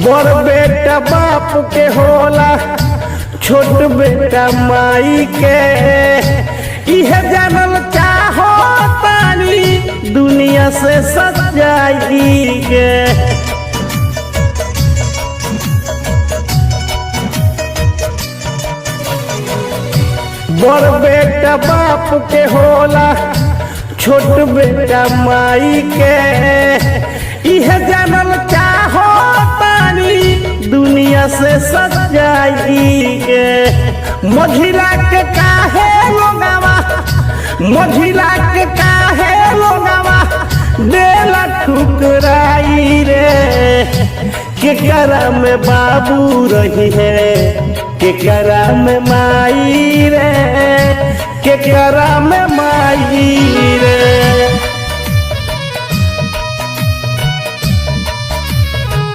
बड़ बेटा बाप के होला, छोट बेटा माई के। इह जानल चाहो तानी दुनिया से सच्चाई के। बड़ बेटा बाप के होला, छोट बेटा माई के। इह जानल चाहो तानी दुनिया से सच्चाई के। मझिला के काहे लोगावा, मझिला के काहे लोगावा देला ठुकराई रे। केकरा में बाबू रही है, केकरा में माई रे, केकरा में माई रे।